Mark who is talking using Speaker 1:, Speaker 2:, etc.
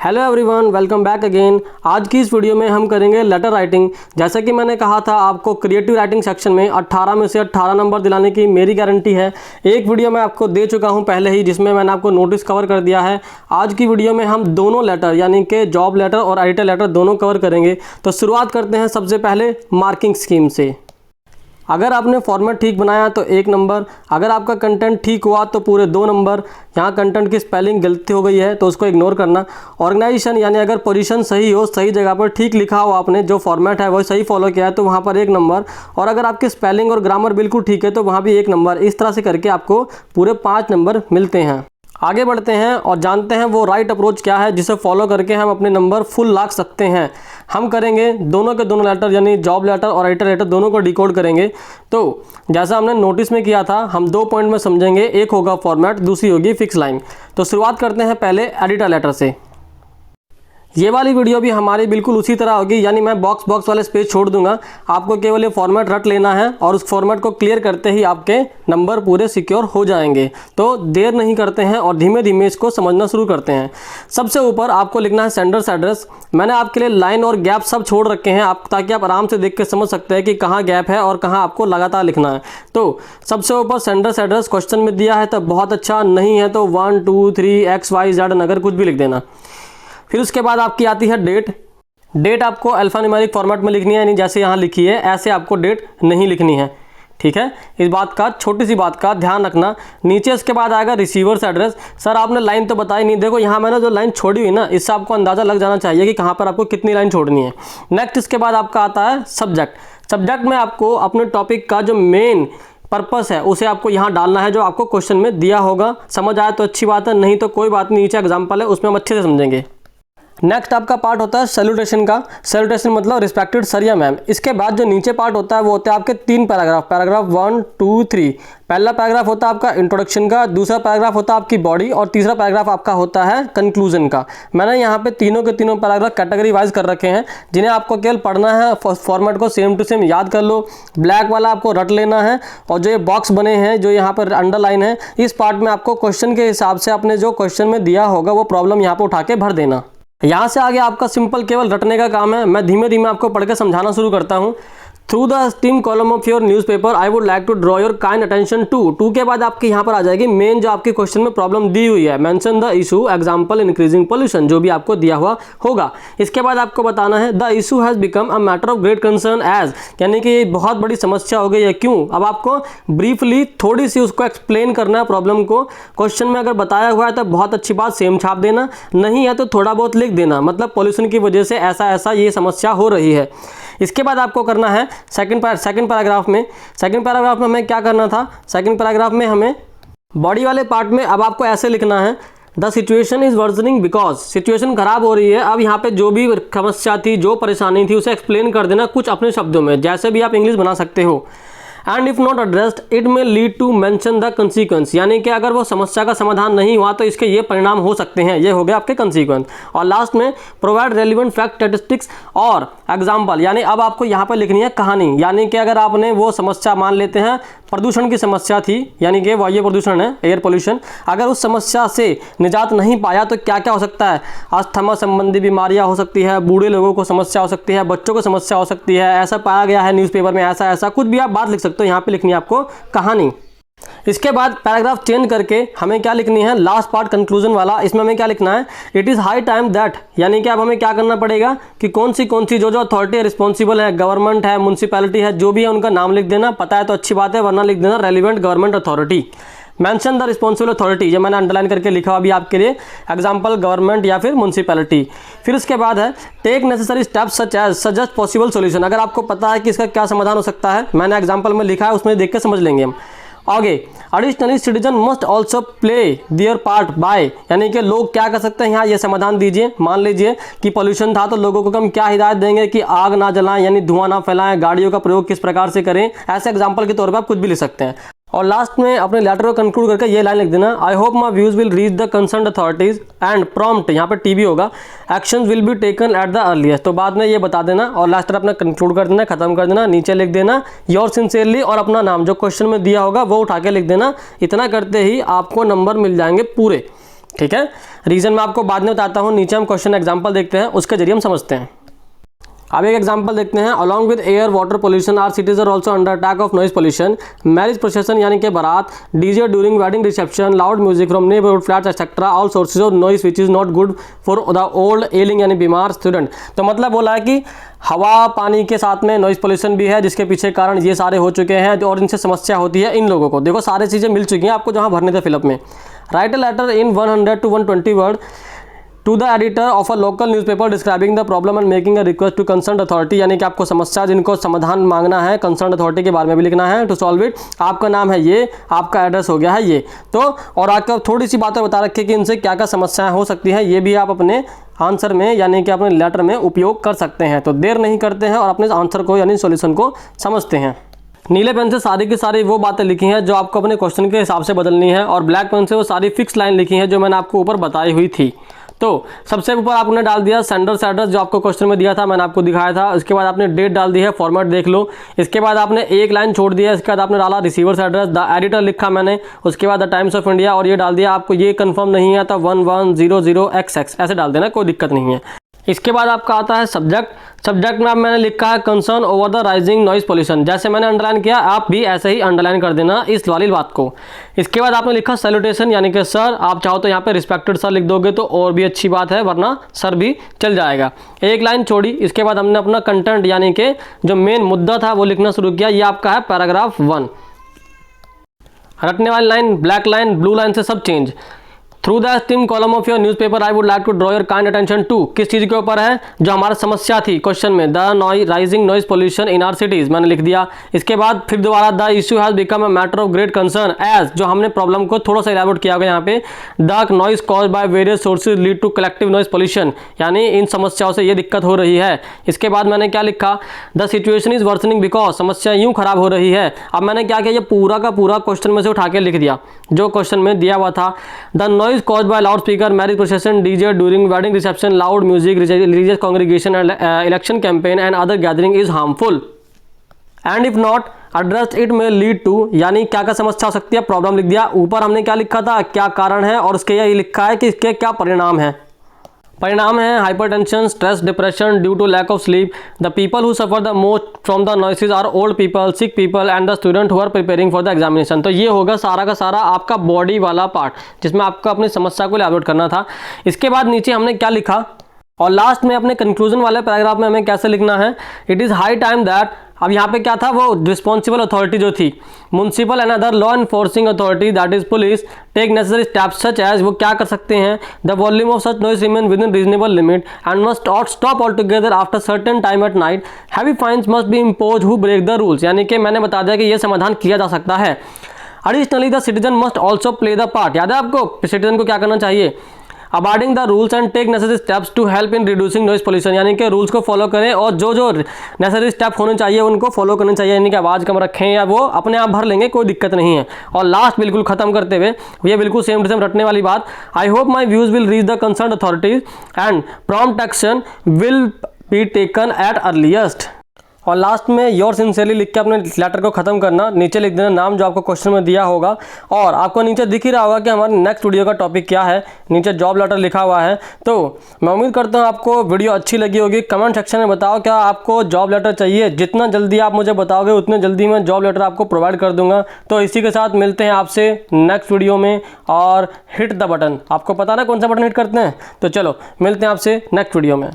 Speaker 1: Hello everyone, welcome back again. आज की इस वीडियो में हम करेंगे लेटर राइटिंग। जैसा कि मैंने कहा था आपको क्रिएटिव राइटिंग सेक्शन में 18 में से 18 नंबर दिलाने की मेरी गारंटी है। एक वीडियो मैं आपको दे चुका हूं पहले ही, जिसमें मैंने आपको नोटिस कवर कर दिया है। आज की वीडियो में हम दोनों लेटर यानी कि जॉब लेटर और एडिटर लेटर दोनों कवर करेंगे। तो शुरुआत करते हैं सबसे पहले मार्किंग स्कीम से। अगर आपने फॉर्मेट ठीक बनाया तो 1 नंबर, अगर आपका कंटेंट ठीक हुआ तो पूरे 2 नंबर। यहाँ कंटेंट की स्पेलिंग गलती हो गई है तो उसको इग्नोर करना। ऑर्गेनाइजेशन यानी अगर पोजीशन सही हो, सही जगह पर ठीक लिखा हो, आपने जो फॉर्मेट है वही सही फॉलो किया है तो वहाँ पर 1 नंबर। और अगर आपकी स्पेलिंग और ग्रामर बिल्कुल ठीक है तो वहाँ भी 1 नंबर। इस तरह से करके आपको पूरे 5 नंबर मिलते हैं। आगे बढ़ते हैं और जानते हैं वो राइट अप्रोच क्या है जिसे फॉलो करके हम अपने नंबर फुल ला सकते हैं। हम करेंगे दोनों के दोनों लेटर यानी जॉब लेटर और एडिटर लेटर दोनों को डिकोड करेंगे। तो जैसा हमने नोटिस में किया था, हम 2 पॉइंट में समझेंगे। एक होगा फॉर्मेट, दूसरी होगी फिक्स लाइन। तो शुरुआत करते हैं पहले एडिटर लेटर से। ये वाली वीडियो भी हमारी बिल्कुल उसी तरह होगी, यानी मैं बॉक्स वाले स्पेस छोड़ दूंगा। आपको केवल ये फॉर्मेट रट लेना है और उस फॉर्मेट को क्लियर करते ही आपके नंबर पूरे सिक्योर हो जाएंगे। तो देर नहीं करते हैं और धीमे धीमे इसको समझना शुरू करते हैं। सबसे ऊपर आपको लिखना है सेंडर्स एड्रेस। मैंने आपके लिए लाइन और गैप सब छोड़ रखे हैं आप, ताकि आप आराम से देख के समझ सकते हैं कि कहाँ गैप है और कहाँ आपको लगातार लिखना है। तो सबसे ऊपर सेंडर्स एड्रेस क्वेश्चन में दिया है तो बहुत अच्छा, नहीं है तो 1 2 3 XYZ नगर कुछ भी लिख देना। फिर उसके बाद आपकी आती है डेट आपको अल्फान्यूमेरिक फॉर्मेट में लिखनी है, यानी जैसे यहाँ लिखी है ऐसे आपको डेट नहीं लिखनी है। ठीक है, इस बात का, छोटी सी बात का ध्यान रखना। नीचे इसके बाद आएगा रिसीवर्स एड्रेस। सर आपने लाइन तो बताई नहीं, देखो यहाँ मैंने जो लाइन छोड़ी हुई ना, इससे आपको अंदाज़ा लग जाना चाहिए कि कहाँ पर आपको कितनी लाइन छोड़नी है। नेक्स्ट इसके बाद आपका आता है सब्जेक्ट में आपको अपने टॉपिक का जो मेन पर्पस है उसे आपको यहाँ डालना है, जो आपको क्वेश्चन में दिया होगा। समझ आए तो अच्छी बात है, नहीं तो कोई बात नहीं, नीचे एग्जाम्पल है उसमें हम अच्छे से समझेंगे। नेक्स्ट आपका पार्ट होता है सैल्यूटेशन का। सैल्यूटेशन मतलब रिस्पेक्टेड सर या मैम। इसके बाद जो नीचे पार्ट होता है वो होता है आपके 3 पैराग्राफ 1 2 3। पहला पैराग्राफ होता है आपका इंट्रोडक्शन का, दूसरा पैराग्राफ होता है आपकी बॉडी और तीसरा पैराग्राफ आपका होता है कंक्लूजन का। मैंने यहाँ पे तीनों के तीनों पैराग्राफ कैटेगरी वाइज कर रखे हैं, जिन्हें आपको केवल पढ़ना है। फॉर्मेट को सेम टू सेम याद कर लो। ब्लैक वाला आपको रट लेना है और जो ये बॉक्स बने हैं, जो यहाँ पर अंडरलाइन है, इस पार्ट में आपको क्वेश्चन के हिसाब से अपने जो क्वेश्चन में दिया होगा वो प्रॉब्लम यहाँ पर उठा के भर देना। यहाँ से आगे आपका सिंपल केवल रटने का काम है। मैं धीमे धीमे आपको पढ़ के समझाना शुरू करता हूँ। Through the esteemed column of your newspaper I would like to draw your kind attention to के बाद आपके यहाँ पर आ जाएगी मेन जो आपके क्वेश्चन में प्रॉब्लम दी हुई है। Mention the issue example increasing pollution, जो भी आपको दिया हुआ होगा। इसके बाद आपको बताना है the issue has become a matter of great concern as, यानी कि ये बहुत बड़ी समस्या हो गई है, क्यों। अब आपको ब्रीफली थोड़ी सी उसको एक्सप्लेन करना है प्रॉब्लम को। क्वेश्चन में अगर बताया हुआ है तो बहुत अच्छी बात सेम छाप देना, नहीं है तो थोड़ा बहुत लिख देना, मतलब पोल्यूशन की वजह से ऐसा ये समस्या हो रही है। इसके बाद आपको करना है सेकंड पैराग्राफ में हमें क्या करना था। सेकंड पैराग्राफ में हमें बॉडी वाले पार्ट में अब आपको ऐसे लिखना है the situation is versioning because, situation खराब हो रही है। अब यहाँ पे जो भी समस्या थी, जो परेशानी थी, उसे एक्सप्लेन कर देना कुछ अपने शब्दों में, जैसे भी आप इंग्लिश बना सकते हो। And if not addressed it may lead to mention the consequence, यानी कि अगर वो समस्या का समाधान नहीं हुआ तो इसके ये परिणाम हो सकते हैं। ये हो गया आपके कंसीक्वेंस। और लास्ट में प्रोवाइड रेलिवेंट फैक्ट स्टैटिस्टिक्स और एग्जाम्पल, यानी अब आपको यहाँ पर लिखनी है कहानी। यानी कि अगर आपने वो समस्या, मान लेते हैं प्रदूषण की समस्या थी, यानी कि वायु प्रदूषण है, एयर पोल्यूशन, अगर उस समस्या से निजात नहीं पाया तो क्या क्या हो सकता है। अस्थमा संबंधी बीमारियां हो सकती है, बूढ़े लोगों को समस्या हो सकती है, बच्चों को समस्या हो सकती है, ऐसा पाया गया है न्यूज़पेपर में, ऐसा कुछ भी आप बात लिख सकते हो। यहाँ पे लिखनी है आपको कहानी। इसके बाद पैराग्राफ चेंज करके हमें क्या लिखनी है, लास्ट पार्ट कंक्लूजन वाला, इसमें हमें क्या लिखना है, it is high time that, यानी कि अब हमें क्या करना पड़ेगा कि कौन सी जो अथॉरिटी है, रिस्पॉन्सिबल है, गवर्नमेंट है, म्यूनसिपैलिटी है, जो भी है उनका नाम लिख देना। पता है तो अच्छी बात है, वरना लिख देना relevant government authority. Mention the responsible authority, जो मैंने अंडरलाइन करके लिखा अभी आपके लिए, एग्जाम्पल गवर्नमेंट या फिर म्यूनसिपैलिटी। फिर उसके बाद है take necessary steps such as suggest possible solution, अगर आपको पता है कि इसका क्या समाधान हो सकता है, मैंने एग्जाम्पल में लिखा है, उसमें देख के समझ लेंगे हम। आगे additionally citizen must also play there part by, यानी कि लोग क्या कर सकते हैं, यहाँ ये समाधान दीजिए। मान लीजिए कि पोल्यूशन था तो लोगों को हम क्या हिदायत देंगे कि आग ना जलाएं, यानी धुआं ना फैलाएं, गाड़ियों का प्रयोग किस प्रकार से करें, ऐसे एग्जाम्पल के तौर पर आप कुछ भी लिख सकते हैं। और लास्ट में अपने लेटर को कंक्लूड करके ये लाइन लिख देना, आई hope my views will reach the concern authorities and prompt, यहाँ पे टीबी होगा, actions will be taken at the earliest. तो बाद में ये बता देना और लास्ट में अपना कंक्लूड कर देना, खत्म कर देना। नीचे लिख देना योर सिंसियरली और अपना नाम जो क्वेश्चन में दिया होगा वो उठा के लिख देना। इतना करते ही आपको नंबर मिल जाएंगे पूरे। ठीक है, रीज़न मैं आपको बाद में बताता हूँ। नीचे हम क्वेश्चन एग्जाम्पल देखते हैं, उसके जरिए हम समझते हैं। अब एक एग्जांपल देखते हैं। Along with air water pollution are cities are also under attack of noise pollution. Marriage procession यानी कि बारात, DJ during wedding reception, loud music from neighbourhood flats etcetera, all sources of noise which is not good for the old ailing यानी बीमार student. तो मतलब बोला है कि हवा पानी के साथ में नॉइज पोल्यूशन भी है, जिसके पीछे कारण ये सारे हो चुके हैं और इनसे समस्या होती है इन लोगों को। देखो सारी चीज़ें मिल चुकी हैं आपको जहाँ भरने थे फिलअप में। Write a letter in 100 to 120 word to the editor of a local newspaper describing the problem and making a request to concern authority. यानी कि आपको समस्या जिनको समाधान मांगना है कंसर्न अथॉरिटी के बारे में भी लिखना है। टू सॉल्व इट, आपका नाम है ये, आपका एड्रेस हो गया है ये। तो और आपको थोड़ी सी बातें बता रखी कि इनसे क्या क्या समस्याएं हो सकती हैं, ये भी आप अपने आंसर में यानी कि अपने लेटर में उपयोग कर सकते हैं। तो देर नहीं करते हैं और अपने आंसर को यानी सॉल्यूशन को समझते हैं। नीले पेन से सारी की सारी वो बातें लिखी हैं जो आपको अपने क्वेश्चन के हिसाब से बदलनी है, और ब्लैक पेन से वो सारी फिक्स लाइन लिखी हैं जो मैंने आपको ऊपर बताई हुई थी। तो सबसे ऊपर आपने डाल दिया सेंडर्स एड्रेस जो आपको क्वेश्चन में दिया था, मैंने आपको दिखाया था। उसके बाद आपने डेट डाल दी है, फॉर्मेट देख लो। इसके बाद आपने एक लाइन छोड़ दिया, इसके बाद आपने डाला रिसीवर्स एड्रेस, द एडिटर लिखा मैंने। उसके बाद द टाइम्स ऑफ इंडिया और ये डाल दिया। आपको ये कंफर्म नहीं है तो 1100XX ऐसे डाल देना, कोई दिक्कत नहीं है। इसके बाद आपका आता है सब्जेक्ट में मैंने लिखा है concern over the rising noise pollution. जैसे मैंने अंडरलाइन किया आप भी ऐसे ही अंडरलाइन कर देना इस वाली बात को। इसके बाद आपने लिखा सैल्यूटेशन यानी कि सर, आप चाहो तो यहाँ पे रिस्पेक्टेड सर लिख दोगे तो और भी अच्छी बात है, वरना सर भी चल जाएगा। एक लाइन छोड़ी। इसके बाद हमने अपना कंटेंट यानी कि जो मेन मुद्दा था वो लिखना शुरू किया। ये आपका है पैराग्राफ 1। रटने वाली line, black line, blue line से सब change. Through the esteemed column of your newspaper I would like to draw your kind attention to. किस चीज़ के ऊपर है? जो हमारा समस्या थी क्वेश्चन में, the rising noise pollution in our cities, मैंने लिख दिया। इसके बाद फिर दोबारा the issue has become a matter of great concern as, जो हमने प्रॉब्लम को थोड़ा सा इलैबोरेट किया गया यहाँ पे। The noise caused by various sources lead to collective noise pollution, यानी इन समस्याओं से ये दिक्कत हो रही है। इसके बाद मैंने क्या लिखा? The situation is worsening because, समस्या यूं खराब हो रही है। अब मैंने क्या किया, ये पूरा का पूरा क्वेश्चन में से उठा के लिख दिया जो क्वेश्चन में दिया हुआ था। The noise caused by loud speaker, marriage procession, DJ during wedding reception, loud music, religious congregation, election campaign and other gathering is harmful and if not addressed it may lead to, यानी क्या क्या समस्या हो सकती है, problem लिख दिया। ऊपर हमने क्या लिखा था, क्या कारण है, और उसके ये लिखा है कि इसके क्या परिणाम है। परिणाम है hypertension, stress, depression due to lack of sleep. The people who suffer the most from the noises are old people, sick people and the student who are preparing for the examination. तो ये होगा सारा का सारा आपका body वाला part जिसमें आपको अपनी समस्या को इलैबोरेट करना था। इसके बाद नीचे हमने क्या लिखा, और लास्ट में अपने कंक्लूजन वाले पैराग्राफ में हमें कैसे लिखना है, it is high time that, अब यहाँ पे क्या था, वो रिस्पॉन्सिबल अथॉरिटी जो थी, municipal and other law enforcing authority that is police, take necessary steps such as, वो क्या कर सकते हैं, the volume of such noise remain within reasonable limit and must not stop all together after certain time at night, heavy fines must be impose who break the rules. यानी कि मैंने बता दिया कि ये समाधान किया जा सकता है। Additionally the citizen must also play the part, याद है आपको सिटीजन को क्या करना चाहिए, abiding the rules and take necessary steps to help in reducing noise pollution, यानी कि रूल्स को फॉलो करें और जो जो नेसेसरी स्टेप होने चाहिए उनको फॉलो करने चाहिए, यानी कि आवाज़ कम रखें या वो अपने आप भर लेंगे, कोई दिक्कत नहीं है। और लास्ट बिल्कुल खत्म करते हुए ये बिल्कुल सेम टू सेम रटने वाली बात, I hope my views will reach the concern authorities and prompt action will be taken at earliest. और लास्ट में योर सिंसियरली लिख के अपने लेटर को ख़त्म करना, नीचे लिख देना नाम जो आपको क्वेश्चन में दिया होगा, और आपको नीचे दिख ही रहा होगा कि हमारे नेक्स्ट वीडियो का टॉपिक क्या है, नीचे जॉब लेटर लिखा हुआ है। तो मैं उम्मीद करता हूँ आपको वीडियो अच्छी लगी होगी। कमेंट सेक्शन में बताओ क्या आपको जॉब लेटर चाहिए, जितना जल्दी आप मुझे बताओगे उतने जल्दी मैं जॉब लेटर आपको प्रोवाइड कर दूंगा। तो इसी के साथ मिलते हैं आपसे नेक्स्ट वीडियो में, और हिट द बटन, आपको पता ना कौन सा बटन हिट करते हैं, तो चलो मिलते हैं आपसे नेक्स्ट वीडियो में।